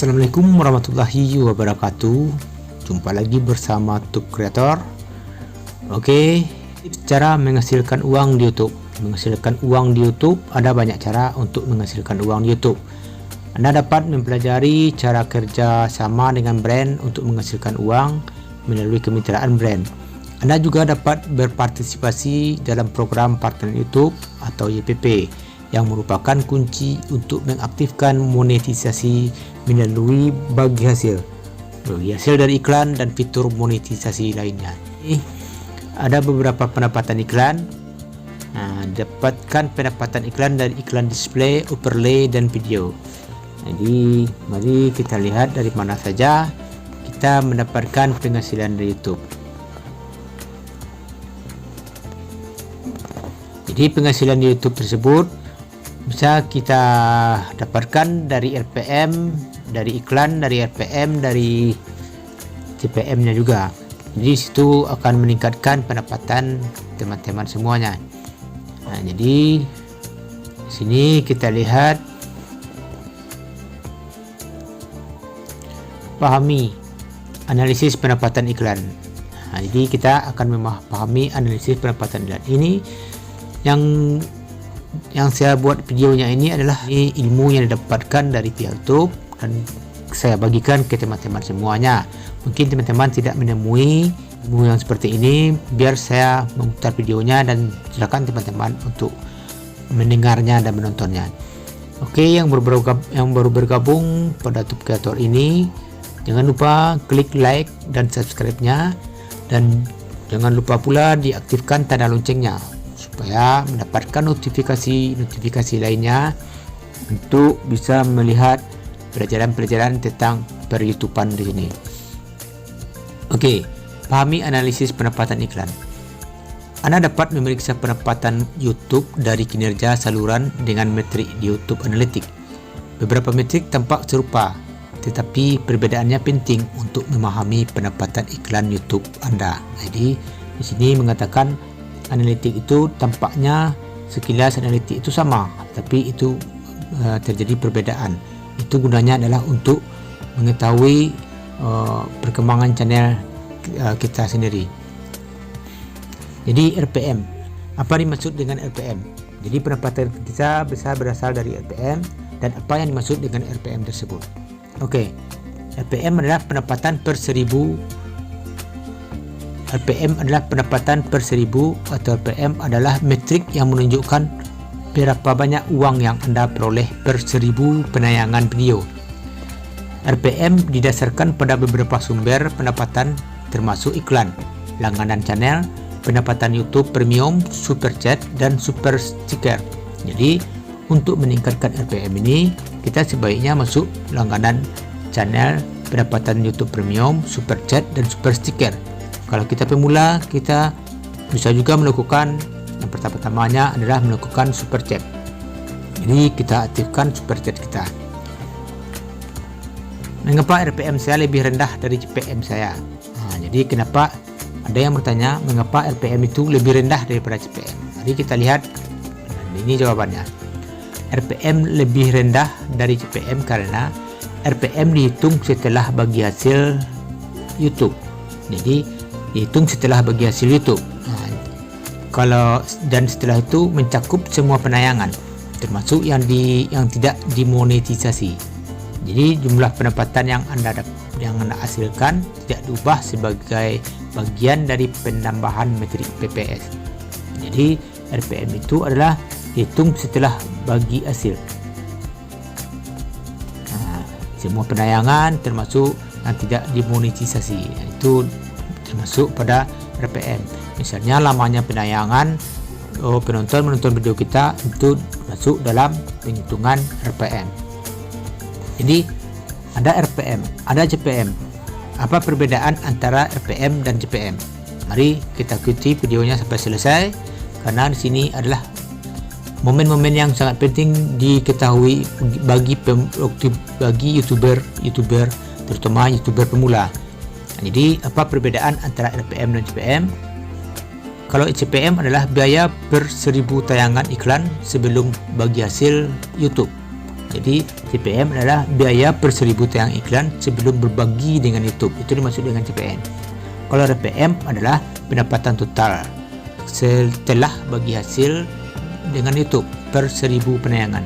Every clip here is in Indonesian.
Assalamualaikum warahmatullahi wabarakatuh. Jumpa lagi bersama Tube Creator. Oke, cara menghasilkan uang di YouTube. Menghasilkan uang di YouTube, ada banyak cara untuk menghasilkan uang di YouTube. Anda dapat mempelajari cara kerja sama dengan brand untuk menghasilkan uang melalui kemitraan brand. Anda juga dapat berpartisipasi dalam program partner YouTube atau YPP yang merupakan kunci untuk mengaktifkan monetisasi melalui bagi hasil dari iklan dan fitur monetisasi lainnya. Ada beberapa pendapatan iklan. Dapatkan pendapatan iklan dari iklan display, overlay, dan video. Jadi mari kita lihat dari mana saja kita mendapatkan penghasilan dari YouTube. Jadi penghasilan di YouTube tersebut bisa kita dapatkan dari RPM, dari iklan, dari RPM, dari CPM-nya juga. Jadi situ akan meningkatkan pendapatan teman-teman semuanya. Nah, jadi sini kita lihat pahami analisis pendapatan iklan. Nah, jadi kita akan memahami analisis pendapatan iklan ini. Yang saya buat videonya ini adalah ilmu yang didapatkan dari pihak YouTube dan saya bagikan ke teman-teman semuanya. Mungkin teman-teman tidak menemui ilmu yang seperti ini, biar saya memutar videonya dan silakan teman-teman untuk mendengarnya dan menontonnya. Oke, yang baru bergabung pada Tube Creator ini, jangan lupa klik like dan subscribe-nya, dan jangan lupa pula diaktifkan tanda loncengnya supaya mendapatkan notifikasi lainnya untuk bisa melihat pelajaran-pelajaran tentang per-YouTubean di sini. Oke, pahami analisis pendapatan iklan. Anda dapat memeriksa pendapatan YouTube dari kinerja saluran dengan metrik di YouTube Analytics. Beberapa metrik tampak serupa, tetapi perbedaannya penting untuk memahami pendapatan iklan YouTube Anda. Jadi di sini mengatakan analitik itu tampaknya sekilas analitik itu sama, tapi itu terjadi perbedaan. Itu gunanya adalah untuk mengetahui perkembangan channel kita sendiri. Jadi RPM, apa dimaksud dengan RPM? Jadi pendapatan kita bisa berasal dari RPM, dan apa yang dimaksud dengan RPM tersebut? Oke, RPM adalah pendapatan per 1000. RPM adalah pendapatan per 1000 atau RPM adalah metrik yang menunjukkan berapa banyak uang yang Anda peroleh per 1000 penayangan video. RPM didasarkan pada beberapa sumber pendapatan termasuk iklan, langganan channel, pendapatan YouTube Premium, Super Chat, dan Super Sticker. Jadi untuk meningkatkan RPM ini, kita sebaiknya masuk langganan channel, pendapatan YouTube Premium, Super Chat, dan Super Sticker. Kalau kita pemula, kita bisa juga melakukan yang pertama-tamanya adalah melakukan Super Chat. Jadi kita aktifkan Super Chat kita. Mengapa RPM saya lebih rendah dari CPM saya? Nah, jadi kenapa ada yang bertanya mengapa RPM itu lebih rendah daripada CPM? Jadi kita lihat, ini jawabannya. RPM lebih rendah dari CPM karena RPM dihitung setelah bagi hasil YouTube. Jadi dihitung setelah bagi hasil YouTube. Dan setelah itu mencakup semua penayangan, termasuk yang tidak dimonetisasi. Jadi jumlah pendapatan yang Anda hasilkan tidak diubah sebagai bagian dari penambahan metrik PPS. Jadi RPM itu adalah dihitung setelah bagi hasil. Semua penayangan termasuk yang tidak dimonetisasi, itu termasuk pada RPM. Misalnya lamanya penayangan, penonton menonton video kita itu masuk dalam penghitungan RPM. Jadi ada RPM, ada CPM. Apa perbedaan antara RPM dan CPM? Mari kita ikuti videonya sampai selesai, karena di sini adalah momen-momen yang sangat penting diketahui bagi YouTuber, terutama YouTuber pemula. Jadi apa perbedaan antara RPM dan CPM? Kalau CPM adalah biaya per 1000 tayangan iklan sebelum bagi hasil YouTube. Jadi CPM adalah biaya per 1000 tayang iklan sebelum berbagi dengan YouTube. Itu dimaksud dengan CPM. Kalau RPM adalah pendapatan total setelah bagi hasil dengan YouTube per 1000 penayangan.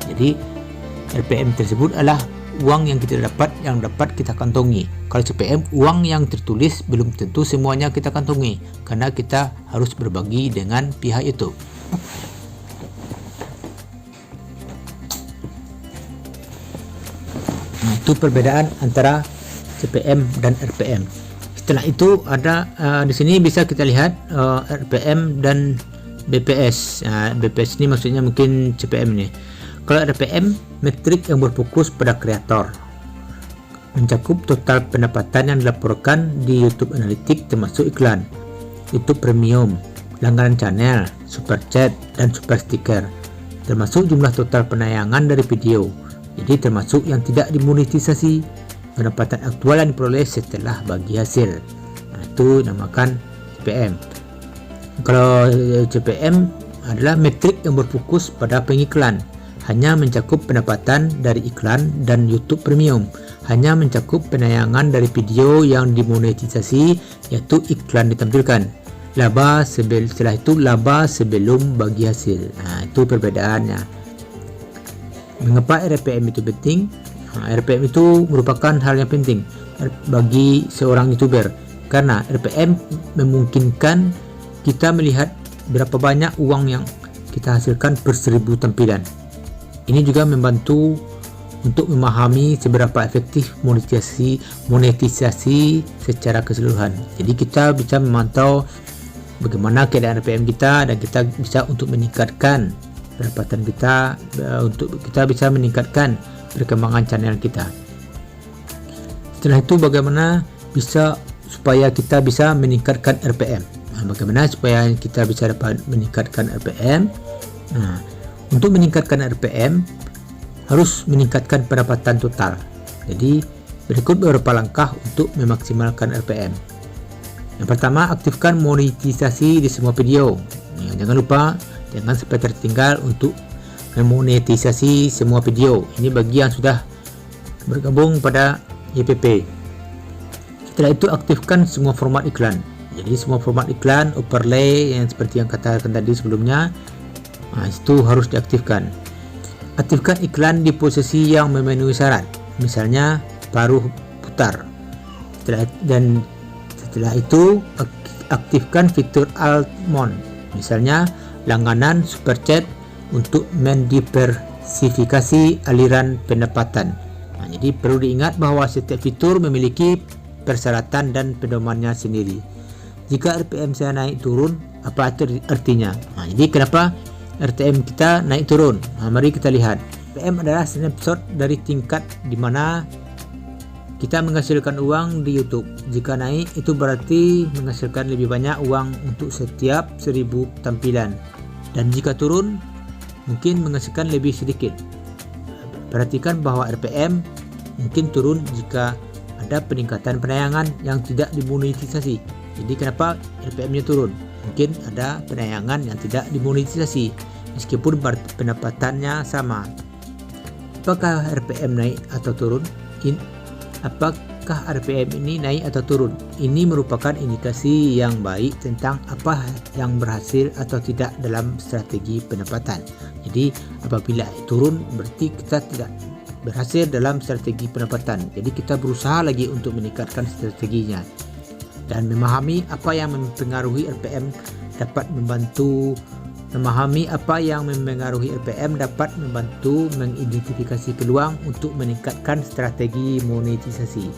Jadi RPM tersebut adalah uang yang kita dapat, yang dapat kita kantongi. Kalau CPM, uang yang tertulis belum tentu semuanya kita kantongi, karena kita harus berbagi dengan pihak YouTube. Nah, itu perbedaan antara CPM dan RPM. Setelah itu ada di sini bisa kita lihat RPM dan BPS. BPS ini maksudnya mungkin CPM ini. Kalau RPM, metrik yang berfokus pada kreator, mencakup total pendapatan yang dilaporkan di YouTube Analytics termasuk iklan, YouTube Premium, langganan channel, super chat, dan super sticker, termasuk jumlah total penayangan dari video. Jadi termasuk yang tidak dimonetisasi, pendapatan aktual yang diperoleh setelah bagi hasil. Nah, itu namakan CPM. Kalau CPM adalah metrik yang berfokus pada pengiklan, hanya mencakup pendapatan dari iklan, dan YouTube Premium hanya mencakup penayangan dari video yang dimonetisasi, yaitu iklan ditampilkan. Laba setelah itu laba sebelum bagi hasil. Nah, itu perbedaannya. Mengapa RPM itu penting? RPM itu merupakan hal yang penting bagi seorang YouTuber, karena RPM memungkinkan kita melihat berapa banyak uang yang kita hasilkan per 1000 tampilan. Ini juga membantu untuk memahami seberapa efektif monetisasi secara keseluruhan. Jadi kita bisa memantau bagaimana keadaan RPM kita, dan kita bisa untuk meningkatkan pendapatan kita, untuk kita bisa meningkatkan perkembangan channel kita. Setelah itu bagaimana bisa supaya kita bisa meningkatkan RPM. Bagaimana supaya kita bisa dapat meningkatkan RPM? Untuk meningkatkan RPM harus meningkatkan pendapatan total. Jadi berikut beberapa langkah untuk memaksimalkan RPM. Yang pertama, aktifkan monetisasi di semua video. Jangan lupa, jangan sampai tertinggal untuk memonetisasi semua video. Ini bagi yang sudah bergabung pada YPP. Setelah itu, aktifkan semua format iklan. Jadi semua format iklan, overlay yang seperti yang katakan tadi sebelumnya, itu harus diaktifkan. Aktifkan iklan di posisi yang memenuhi syarat, misalnya paruh putar. Setelah itu aktifkan fitur alt mode, misalnya langganan super chat, untuk mendiversifikasi aliran pendapatan. Jadi perlu diingat bahwa setiap fitur memiliki persyaratan dan pedomannya sendiri. Jika RPM saya naik turun, apa itu artinya? Jadi kenapa RTM kita naik turun? Mari kita lihat. RPM adalah snapshot dari tingkat di mana kita menghasilkan uang di YouTube. Jika naik, itu berarti menghasilkan lebih banyak uang untuk setiap 1000 tampilan. Dan jika turun, mungkin menghasilkan lebih sedikit. Perhatikan bahwa RPM mungkin turun jika ada peningkatan penayangan yang tidak dimonetisasi. Jadi kenapa RPM-nya turun? Mungkin ada penayangan yang tidak dimonetisasi meskipun pendapatannya sama. Apakah RPM naik atau turun? Apakah RPM ini naik atau turun? Ini merupakan indikasi yang baik tentang apa yang berhasil atau tidak dalam strategi pendapatan. Jadi apabila turun, berarti kita tidak berhasil dalam strategi pendapatan. Jadi kita berusaha lagi untuk meningkatkan strateginya. Dan memahami apa yang mempengaruhi RPM dapat membantu mengidentifikasi peluang untuk meningkatkan strategi monetisasi.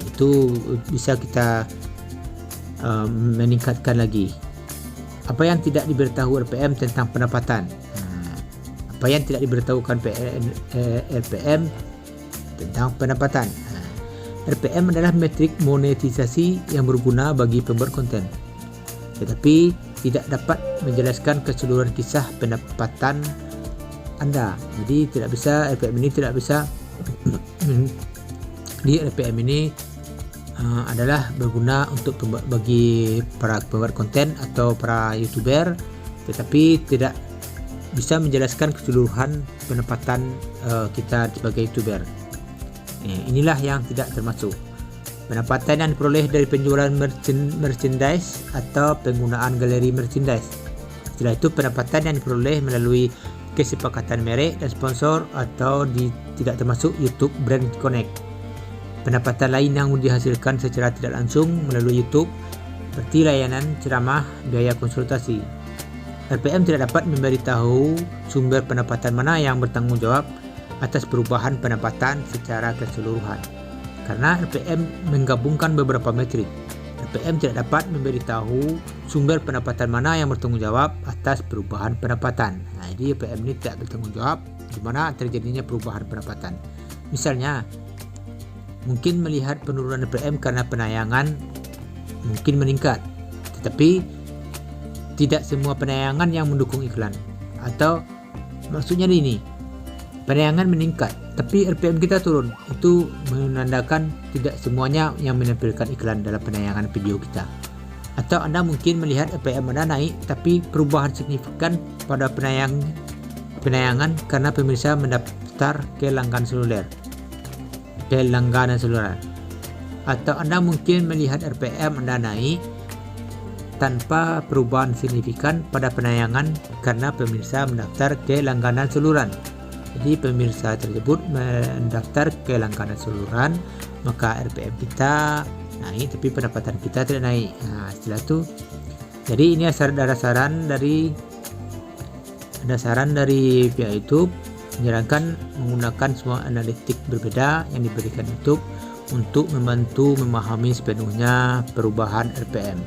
Itu bisa kita meningkatkan lagi. Apa yang tidak diberitahu RPM tentang pendapatan? Apa yang tidak diberitahukan RPM tentang pendapatan? RPM adalah metrik monetisasi yang berguna bagi pembuat konten, tetapi tidak dapat menjelaskan keseluruhan kisah pendapatan Anda. Jadi RPM ini adalah berguna untuk bagi para pembuat konten atau para YouTuber, tetapi tidak bisa menjelaskan keseluruhan pendapatan kita sebagai YouTuber. Inilah yang tidak termasuk. Pendapatan yang diperoleh dari penjualan merchandise atau penggunaan galeri merchandise. Setelah itu pendapatan yang diperoleh melalui kesepakatan merek dan sponsor atau tidak termasuk YouTube Brand Connect. Pendapatan lain yang dihasilkan secara tidak langsung melalui YouTube seperti layanan ceramah, biaya konsultasi. RPM tidak dapat memberitahu sumber pendapatan mana yang bertanggung jawab atas perubahan pendapatan secara keseluruhan. Karena RPM menggabungkan beberapa metrik, RPM tidak dapat memberitahu sumber pendapatan mana yang bertanggung jawab atas perubahan pendapatan. Jadi RPM ini tidak bertanggung jawab di mana terjadinya perubahan pendapatan. Misalnya, mungkin melihat penurunan RPM karena penayangan mungkin meningkat, tetapi tidak semua penayangan yang mendukung iklan. Atau maksudnya ini, penayangan meningkat tapi RPM kita turun, itu menandakan tidak semuanya yang menampilkan iklan dalam penayangan video kita. Atau Anda mungkin melihat RPM Anda naik tapi perubahan signifikan pada penayangan karena pemirsa mendaftar ke langganan seluler. Atau Anda mungkin melihat RPM Anda naik tanpa perubahan signifikan pada penayangan karena pemirsa mendaftar ke langganan seluruhan. Jadi pemirsa tersebut mendaftar ke langganan seluruhan, maka RPM kita naik tapi pendapatan kita tidak naik. Setelah itu, jadi ini ada saran dari pihak YouTube menyarankan menggunakan semua analitik berbeda yang diberikan YouTube untuk membantu memahami sepenuhnya perubahan RPM.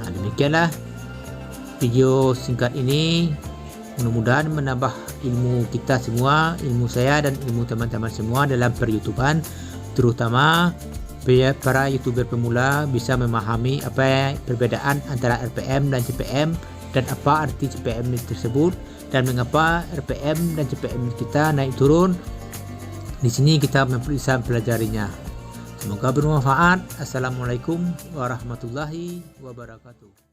Demikianlah video singkat ini. Mudah-mudahan menambah ilmu kita semua, ilmu saya dan ilmu teman-teman semua dalam per-YouTubean, terutama para YouTuber pemula bisa memahami apa perbedaan antara RPM dan CPM dan apa arti CPM tersebut dan mengapa RPM dan CPM kita naik turun. Di sini kita bisa mempelajarinya. Semoga bermanfaat. Assalamualaikum warahmatullahi wabarakatuh.